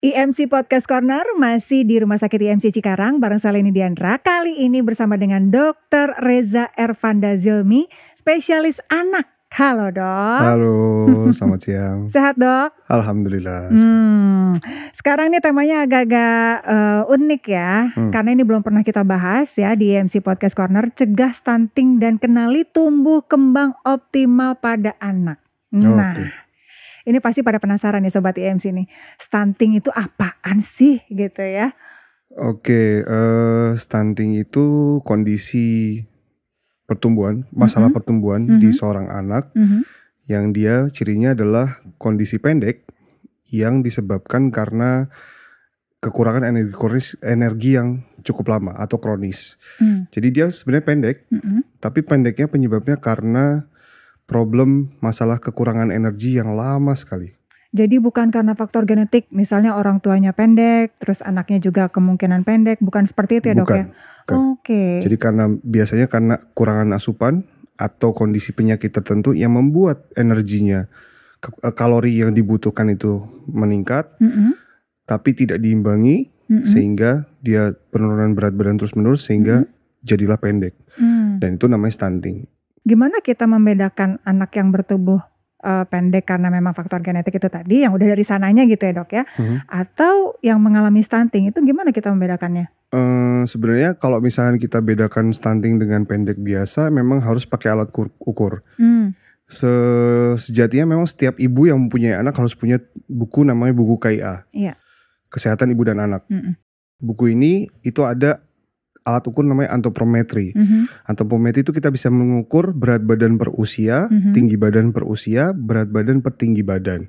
IMC Podcast Corner masih di Rumah Sakit IMC Cikarang bareng saya Leni Diandra. Kali ini bersama dengan Dr. Reza Ervanda Zilmi, spesialis anak. Halo dok. Halo, selamat siang. Sehat dok? Alhamdulillah. Sekarang nih temanya agak-agak unik ya, karena ini belum pernah kita bahas ya di IMC Podcast Corner. Cegah stunting dan kenali tumbuh kembang optimal pada anak. Nah, ini pasti pada penasaran ya Sobat IMC nih. Stunting itu apaan sih gitu ya? Stunting itu kondisi pertumbuhan, masalah pertumbuhan di seorang anak yang dia cirinya adalah kondisi pendek yang disebabkan karena kekurangan energi yang cukup lama atau kronis. Jadi dia sebenarnya pendek, tapi pendeknya penyebabnya karena problem masalah kekurangan energi yang lama sekali. Jadi bukan karena faktor genetik, misalnya orang tuanya pendek, terus anaknya juga kemungkinan pendek, bukan seperti itu ya dok ya? Oke. Jadi biasanya karena kurangan asupan atau kondisi penyakit tertentu yang membuat energinya, kalori yang dibutuhkan itu meningkat, tapi tidak diimbangi, sehingga dia penurunan berat badan terus menerus, sehingga jadilah pendek. Dan itu namanya stunting. Gimana kita membedakan anak yang bertubuh pendek karena memang faktor genetik itu tadi yang udah dari sananya gitu ya dok ya, atau yang mengalami stunting itu gimana kita membedakannya? Sebenarnya kalau misalnya kita bedakan stunting dengan pendek biasa, memang harus pakai alat ukur. Sejatinya memang setiap ibu yang mempunyai anak harus punya buku namanya buku KIA, Kesehatan Ibu dan Anak. Buku ini itu ada alat ukur namanya antropometri. Antropometri itu kita bisa mengukur berat badan per usia, tinggi badan per usia, berat badan per tinggi badan.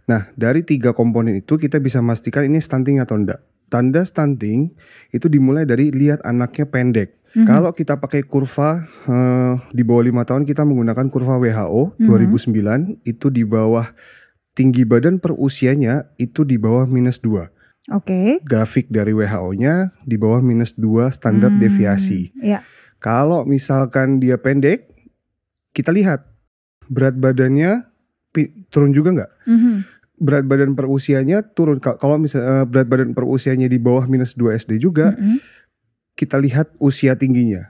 Nah, dari 3 komponen itu kita bisa memastikan ini stunting atau enggak. Tanda stunting itu dimulai dari lihat anaknya pendek. Kalau kita pakai kurva di bawah 5 tahun, kita menggunakan kurva WHO 2009, itu di bawah tinggi badan per usianya itu di bawah -2. Grafik dari WHO-nya di bawah -2 standar deviasi. Kalau misalkan dia pendek, kita lihat berat badannya turun juga nggak? Berat badan per usianya turun. Kalau misalnya berat badan per usianya di bawah -2 SD juga, kita lihat usia tingginya.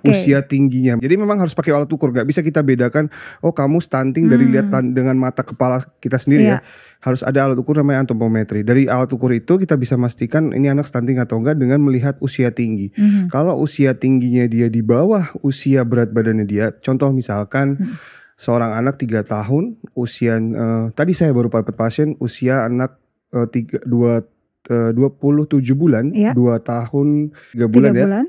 Usia tingginya. Jadi memang harus pakai alat ukur. Gak bisa kita bedakan, oh kamu stunting dari lihat dengan mata kepala kita sendiri ya. Harus ada alat ukur namanya antropometri. Dari alat ukur itu kita bisa memastikan ini anak stunting atau enggak dengan melihat usia tinggi. Kalau usia tingginya dia di bawah usia berat badannya dia, contoh misalkan seorang anak 3 tahun, usia tadi saya baru dapat pasien usia anak 27 bulan, 2 tahun 3 bulan ya.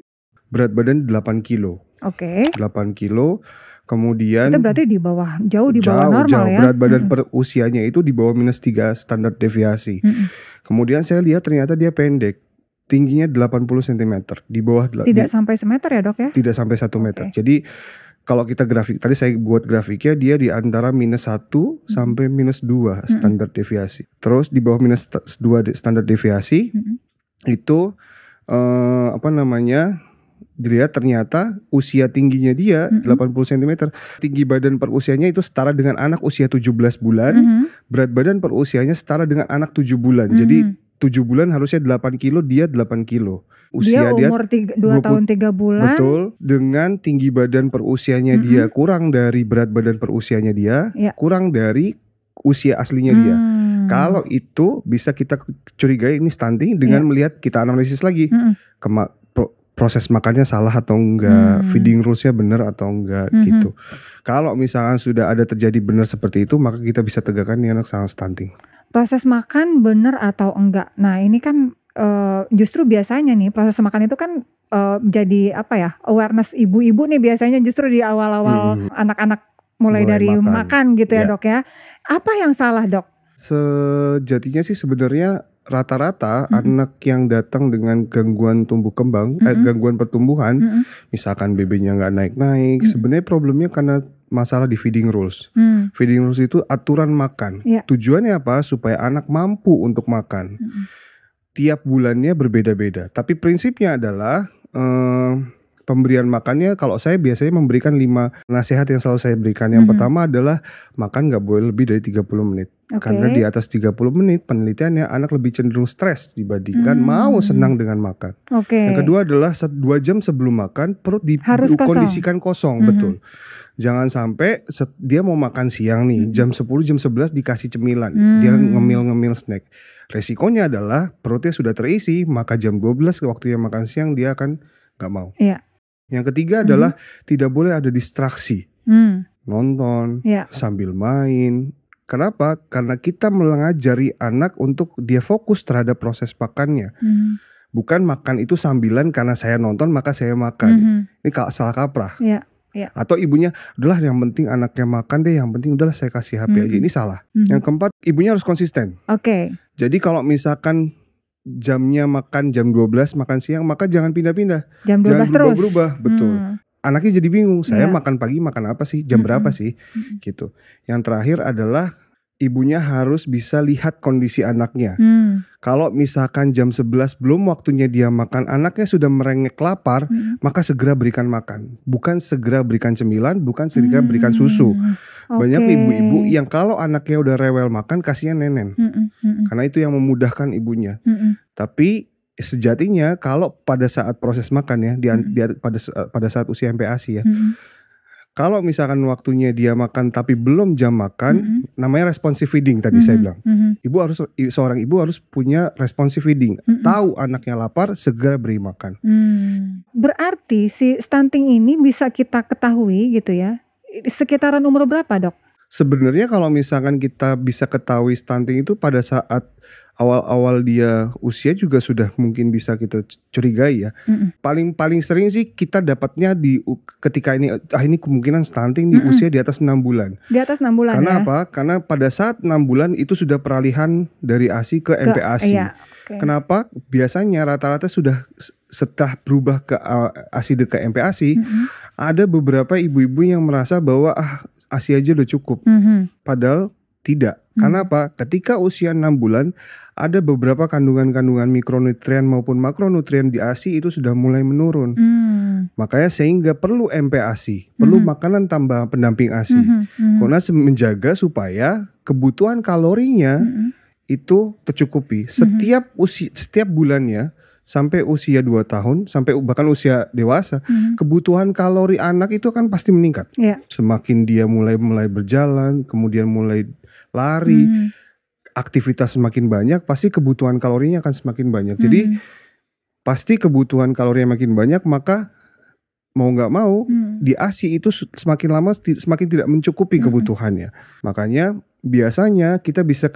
Berat badan 8 kilo. 8 kilo. Kemudian itu berarti jauh di bawah normal ya. Berat badan per usianya itu di bawah -3 standar deviasi. Kemudian saya lihat ternyata dia pendek. Tingginya 80 cm. Di bawah tidak sampai semeter ya dok ya? Tidak sampai 1 meter. Jadi kalau kita grafik, tadi saya buat grafiknya, dia di antara -1 sampai -2 standar deviasi. Terus di bawah -2 standar deviasi itu dilihat ternyata usia tingginya dia 80 cm. Tinggi badan per usianya itu setara dengan anak usia 17 bulan. Berat badan per usianya setara dengan anak 7 bulan. Jadi 7 bulan harusnya 8 kilo, dia 8 kilo. Usia dia umur 2 tahun 3 bulan. Betul. Dengan tinggi badan per usianya dia kurang dari berat badan per usianya dia, kurang dari usia aslinya dia. Kalau itu bisa kita curigai ini stunting dengan melihat, kita analisis lagi. Proses makannya salah atau enggak, feeding rules-nya benar atau enggak gitu. Kalau misalnya sudah ada terjadi benar seperti itu, maka kita bisa tegakkan ini anak sangat stunting. Proses makan benar atau enggak. Nah ini kan justru biasanya nih proses makan itu kan jadi awareness ibu-ibu nih biasanya justru di awal-awal anak-anak mulai dari makan gitu ya dok ya. Apa yang salah dok? Sejatinya sih sebenarnya rata-rata anak yang datang dengan gangguan tumbuh kembang, gangguan pertumbuhan, misalkan BB-nya nggak naik-naik, sebenarnya problemnya karena masalah di feeding rules. Feeding rules itu aturan makan. Tujuannya apa? Supaya anak mampu untuk makan. Tiap bulannya berbeda-beda. Tapi prinsipnya adalah pemberian makannya, kalau saya biasanya memberikan 5 nasihat yang selalu saya berikan. Yang pertama adalah makan gak boleh lebih dari 30 menit. Karena di atas 30 menit penelitiannya anak lebih cenderung stres dibandingkan mau senang dengan makan. Yang kedua adalah 2 jam sebelum makan perut dikondisikan kosong. Betul. Jangan sampai dia mau makan siang nih, jam 10, jam 11 dikasih cemilan. Dia ngemil-ngemil snack. Resikonya adalah perutnya sudah terisi, maka jam 12 waktunya makan siang dia akan gak mau. Yang ketiga adalah tidak boleh ada distraksi. Nonton, sambil main. Kenapa? Karena kita mengajari anak untuk dia fokus terhadap proses makannya. Bukan makan itu sambilan karena saya nonton maka saya makan. Ini salah kaprah. Atau ibunya, udahlah yang penting anaknya makan deh, yang penting udahlah saya kasih HP aja. Ini salah. Yang keempat, ibunya harus konsisten. Jadi kalau misalkan jamnya makan jam 12 makan siang, maka jangan pindah-pindah. Jam 12 jangan terus. berubah-berubah, betul. Anaknya jadi bingung, saya makan pagi makan apa sih? Jam berapa sih? Gitu. Yang terakhir adalah ibunya harus bisa lihat kondisi anaknya. Kalau misalkan jam 11 belum waktunya dia makan, anaknya sudah merengek lapar, maka segera berikan makan. Bukan segera berikan cemilan, bukan segera berikan susu. Banyak ibu-ibu yang kalau anaknya udah rewel makan, kasihnya nenen. Karena itu yang memudahkan ibunya. Tapi sejatinya kalau pada saat proses makan ya, pada saat usia MPASI ya, kalau misalkan waktunya dia makan tapi belum jam makan, namanya responsive feeding tadi saya bilang. Seorang ibu harus punya responsive feeding. Tahu anaknya lapar, segera beri makan. Berarti si stunting ini bisa kita ketahui gitu ya, sekitaran umur berapa, Dok? Sebenarnya kalau misalkan kita bisa ketahui stunting itu pada saat awal-awal dia usia juga sudah mungkin bisa kita curigai ya. Paling sering sih kita dapatnya ketika ini kemungkinan stunting di usia di atas 6 bulan. Di atas 6 bulan. Karena apa? Karena pada saat 6 bulan itu sudah peralihan dari ASI ke MPASI. Kenapa? Biasanya rata-rata sudah setelah berubah ke ASI ke MPASI, ada beberapa ibu-ibu yang merasa bahwa ASI aja udah cukup. Padahal tidak. Karena apa? Ketika usia 6 bulan ada beberapa kandungan-kandungan mikronutrien maupun makronutrien di ASI itu sudah mulai menurun. Makanya sehingga perlu MPASI, perlu makanan tambahan pendamping ASI. Karena menjaga supaya kebutuhan kalorinya itu tercukupi. Setiap bulannya sampai usia 2 tahun, sampai bahkan usia dewasa, kebutuhan kalori anak itu kan pasti meningkat. Semakin dia mulai berjalan, kemudian mulai lari, aktivitas semakin banyak, pasti kebutuhan kalorinya akan semakin banyak. Jadi pasti kebutuhan kalorinya makin banyak, maka mau nggak mau di ASI itu semakin lama semakin tidak mencukupi kebutuhannya. Makanya biasanya kita bisa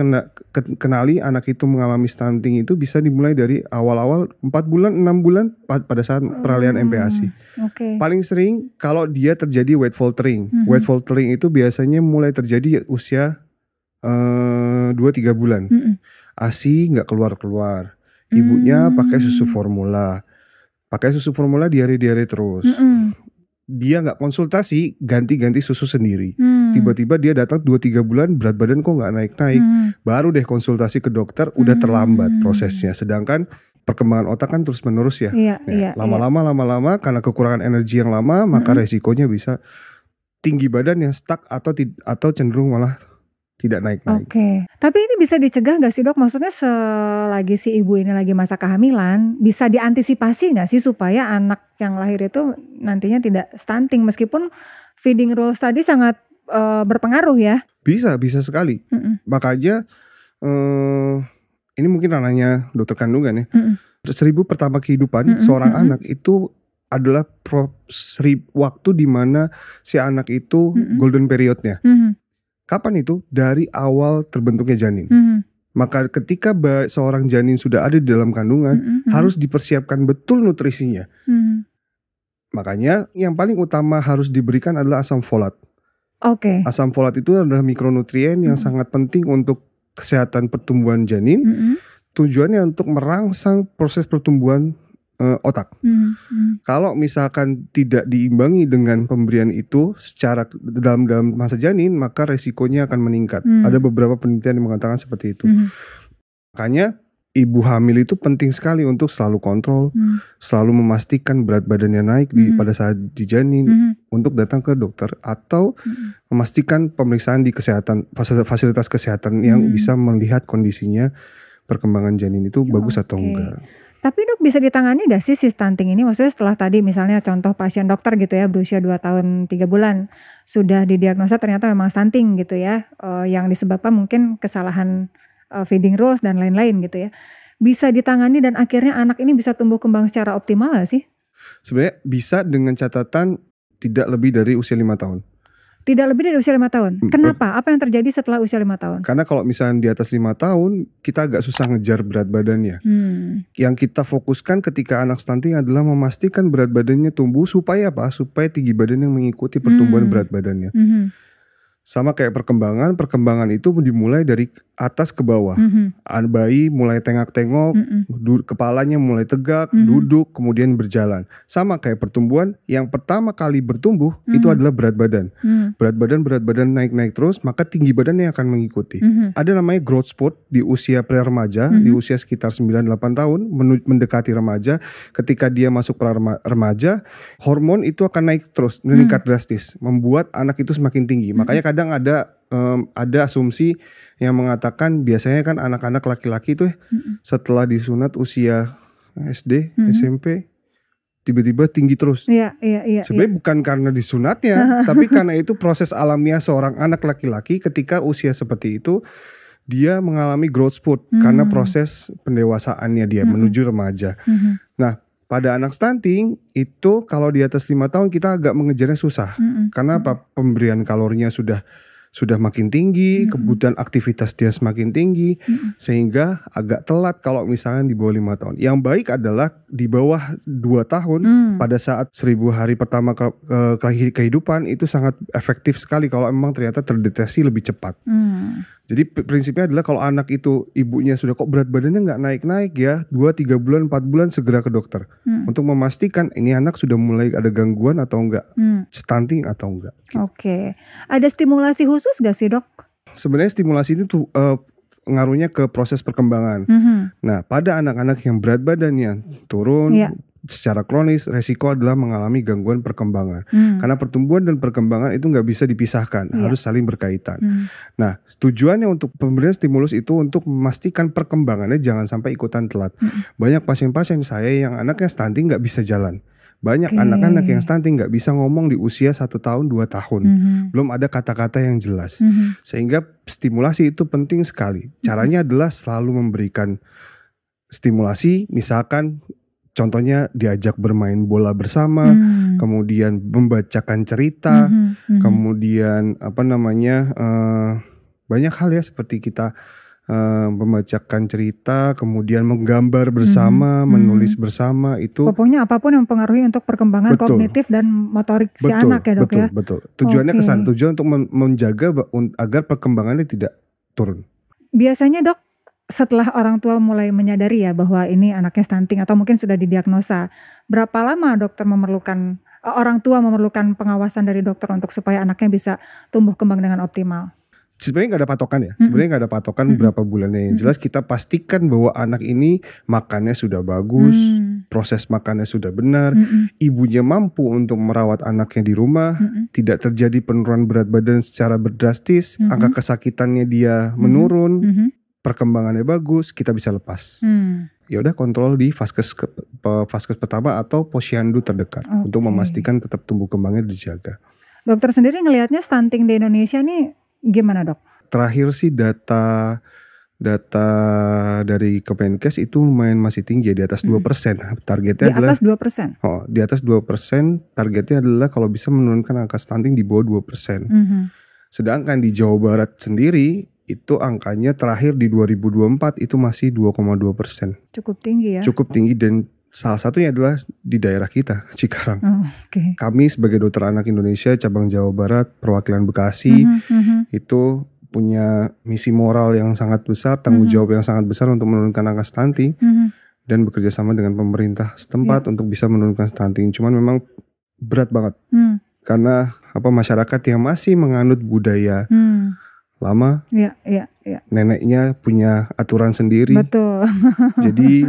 kenali anak itu mengalami stunting itu bisa dimulai dari awal-awal 4 bulan, 6 bulan pada saat peralihan MPASI. Paling sering kalau dia terjadi weight faltering. Weight faltering itu biasanya mulai terjadi usia 2-3 bulan. ASI nggak keluar-keluar. Ibunya pakai susu formula. Diare-diare terus. Dia nggak konsultasi, ganti-ganti susu sendiri. Tiba-tiba dia datang 2-3 bulan berat badan kok nggak naik-naik. Baru deh konsultasi ke dokter, udah terlambat prosesnya. Sedangkan perkembangan otak kan terus menerus ya. Lama-lama karena kekurangan energi yang lama, maka resikonya bisa tinggi badan yang stuck atau cenderung malah tidak naik-naik. Tapi ini bisa dicegah gak sih, Dok? Maksudnya selagi si ibu ini lagi masa kehamilan, bisa diantisipasi gak sih supaya anak yang lahir itu nantinya tidak stunting, meskipun feeding rules tadi sangat berpengaruh ya? Bisa sekali. Makanya ini mungkin ranahnya dokter kandungan ya. 1000 pertama kehidupan seorang anak itu adalah waktu di mana si anak itu golden periodnya. Kapan itu? Dari awal terbentuknya janin. Maka ketika seorang janin sudah ada di dalam kandungan, harus dipersiapkan betul nutrisinya. Makanya yang paling utama harus diberikan adalah asam folat. Asam folat itu adalah mikronutrien yang sangat penting untuk kesehatan pertumbuhan janin. Tujuannya untuk merangsang proses pertumbuhan otak. Kalau misalkan tidak diimbangi dengan pemberian itu secara dalam masa janin, maka resikonya akan meningkat. Ada beberapa penelitian yang mengatakan seperti itu. Makanya ibu hamil itu penting sekali untuk selalu kontrol, selalu memastikan berat badannya naik pada saat di janin, untuk datang ke dokter atau memastikan pemeriksaan di kesehatan, fasilitas kesehatan yang bisa melihat kondisinya perkembangan janin itu bagus atau enggak. Tapi dok, bisa ditangani gak sih si stunting ini? Maksudnya setelah tadi misalnya contoh pasien dokter gitu ya, berusia 2 tahun 3 bulan sudah didiagnosa ternyata memang stunting gitu ya, yang disebabkan mungkin kesalahan feeding rules dan lain-lain gitu ya. Bisa ditangani dan akhirnya anak ini bisa tumbuh kembang secara optimal gak sih? Sebenarnya bisa dengan catatan tidak lebih dari usia 5 tahun. Tidak lebih dari usia 5 tahun. Kenapa? Apa yang terjadi setelah usia 5 tahun? Karena kalau misalnya di atas 5 tahun, kita agak susah ngejar berat badannya. Yang kita fokuskan ketika anak stunting adalah memastikan berat badannya tumbuh supaya apa? Supaya tinggi badan yang mengikuti pertumbuhan berat badannya. Sama kayak perkembangan itu dimulai dari atas ke bawah. Bayi mulai tengak-tengok, kepalanya mulai tegak, duduk, kemudian berjalan. Sama kayak pertumbuhan, yang pertama kali bertumbuh itu adalah berat badan. Berat badan naik-naik terus, maka tinggi badannya akan mengikuti. Ada namanya growth spurt di usia pre-remaja, di usia sekitar 9-8 tahun, mendekati remaja. Ketika dia masuk remaja, hormon itu akan naik terus, meningkat drastis, membuat anak itu semakin tinggi. Makanya kadang ada asumsi yang mengatakan biasanya kan anak-anak laki-laki itu setelah disunat usia SD, SMP tiba-tiba tinggi terus. Iya. Sebenarnya bukan karena disunatnya, tapi karena itu proses alamiah seorang anak laki-laki ketika usia seperti itu dia mengalami growth spurt karena proses pendewasaannya dia menuju remaja. Nah, pada anak stunting itu kalau di atas 5 tahun kita agak mengejarnya susah. Karena apa? Pemberian kalorinya sudah makin tinggi, kebutuhan aktivitas dia semakin tinggi, sehingga agak telat kalau misalnya di bawah 5 tahun. Yang baik adalah di bawah 2 tahun pada saat 1000 hari pertama kehidupan itu sangat efektif sekali kalau memang ternyata terdeteksi lebih cepat. Jadi prinsipnya adalah kalau anak itu ibunya sudah kok berat badannya nggak naik-naik ya, 2-3 bulan, 4 bulan segera ke dokter untuk memastikan ini anak sudah mulai ada gangguan atau enggak, stunting atau enggak. Gitu. Oke. Ada stimulasi khusus gak sih dok? Sebenarnya stimulasi itu tuh ngaruhnya ke proses perkembangan. Nah, pada anak-anak yang berat badannya turun secara kronis, resiko adalah mengalami gangguan perkembangan. Karena pertumbuhan dan perkembangan itu nggak bisa dipisahkan, harus saling berkaitan. Nah, tujuannya untuk pemberian stimulus itu untuk memastikan perkembangannya jangan sampai ikutan telat. Banyak pasien-pasien saya yang anaknya stunting nggak bisa jalan. Banyak anak-anak yang stunting nggak bisa ngomong di usia 1 tahun, 2 tahun. Belum ada kata-kata yang jelas. Sehingga stimulasi itu penting sekali. Caranya adalah selalu memberikan stimulasi, misalkan contohnya diajak bermain bola bersama, kemudian membacakan cerita, kemudian banyak hal ya seperti kita membacakan cerita, kemudian menggambar bersama, menulis bersama itu. Pokoknya apapun yang mempengaruhi untuk perkembangan kognitif dan motorik si anak ya dok ya. Betul. Tujuannya kesana, tujuan untuk menjaga agar perkembangannya tidak turun. Biasanya dok, setelah orang tua mulai menyadari ya bahwa ini anaknya stunting atau mungkin sudah didiagnosa, berapa lama orang tua memerlukan pengawasan dari dokter untuk supaya anaknya bisa tumbuh kembang dengan optimal? Sebenarnya nggak ada patokan ya, nggak ada patokan berapa bulannya. Yang jelas kita pastikan bahwa anak ini makannya sudah bagus, proses makannya sudah benar, ibunya mampu untuk merawat anaknya di rumah, tidak terjadi penurunan berat badan secara drastis, angka kesakitannya dia menurun, perkembangannya bagus, kita bisa lepas. Ya udah kontrol di vaskes pertama atau posyandu terdekat untuk memastikan tetap tumbuh kembangnya dijaga. Dokter sendiri ngelihatnya stunting di Indonesia nih gimana dok? Terakhir sih data dari Kemenkes itu lumayan masih tinggi ya, di atas 2%. Targetnya di atas 2%? Di atas 2%, targetnya adalah kalau bisa menurunkan angka stunting di bawah 2%. Sedangkan di Jawa Barat sendiri itu angkanya terakhir di 2024 itu masih 2,2%. Cukup tinggi ya? Cukup tinggi, dan salah satunya adalah di daerah kita, Cikarang. Kami sebagai Dokter Anak Indonesia cabang Jawa Barat, perwakilan Bekasi, itu punya misi moral yang sangat besar, tanggung jawab yang sangat besar untuk menurunkan angka stunting, dan bekerja sama dengan pemerintah setempat untuk bisa menurunkan stunting. Cuman memang berat banget, karena masyarakat yang masih menganut budaya lama. Iya. Neneknya punya aturan sendiri. Betul. Jadi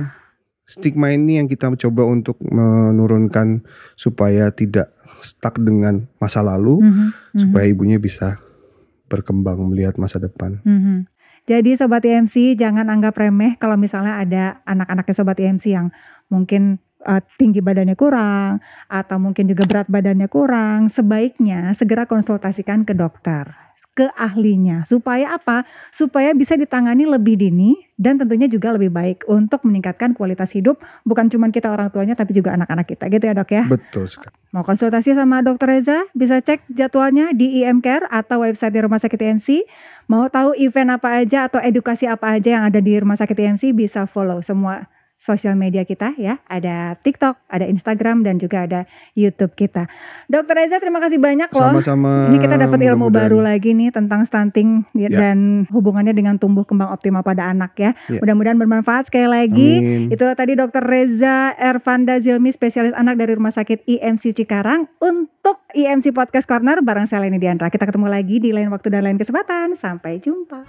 stigma ini yang kita coba untuk menurunkan supaya tidak stuck dengan masa lalu, supaya ibunya bisa berkembang melihat masa depan. Jadi Sobat IMC jangan anggap remeh kalau misalnya ada anak-anaknya Sobat IMC yang mungkin tinggi badannya kurang atau mungkin juga berat badannya kurang. Sebaiknya segera konsultasikan ke dokter, ke ahlinya. Supaya apa? Supaya bisa ditangani lebih dini dan tentunya juga lebih baik untuk meningkatkan kualitas hidup. Bukan cuma kita orang tuanya tapi juga anak-anak kita, gitu ya dok ya? Betul sekali. Mau konsultasi sama Dr. Reza bisa cek jadwalnya di IMCare atau website di Rumah Sakit IMC. Mau tahu event apa aja atau edukasi apa aja yang ada di Rumah Sakit IMC bisa follow semua sosial media kita ya, ada TikTok, ada Instagram dan juga ada YouTube kita. Dr. Reza terima kasih banyak loh. Sama-sama. Ini kita dapat ilmu baru lagi nih tentang stunting dan hubungannya dengan tumbuh kembang optimal pada anak ya. Mudah-mudahan bermanfaat sekali lagi. Amin. Itulah tadi Dr. Reza Ervanda Zilmi, spesialis anak dari Rumah Sakit IMC Cikarang untuk IMC Podcast Corner bareng saya Leni Diandra. Kita ketemu lagi di lain waktu dan lain kesempatan. Sampai jumpa.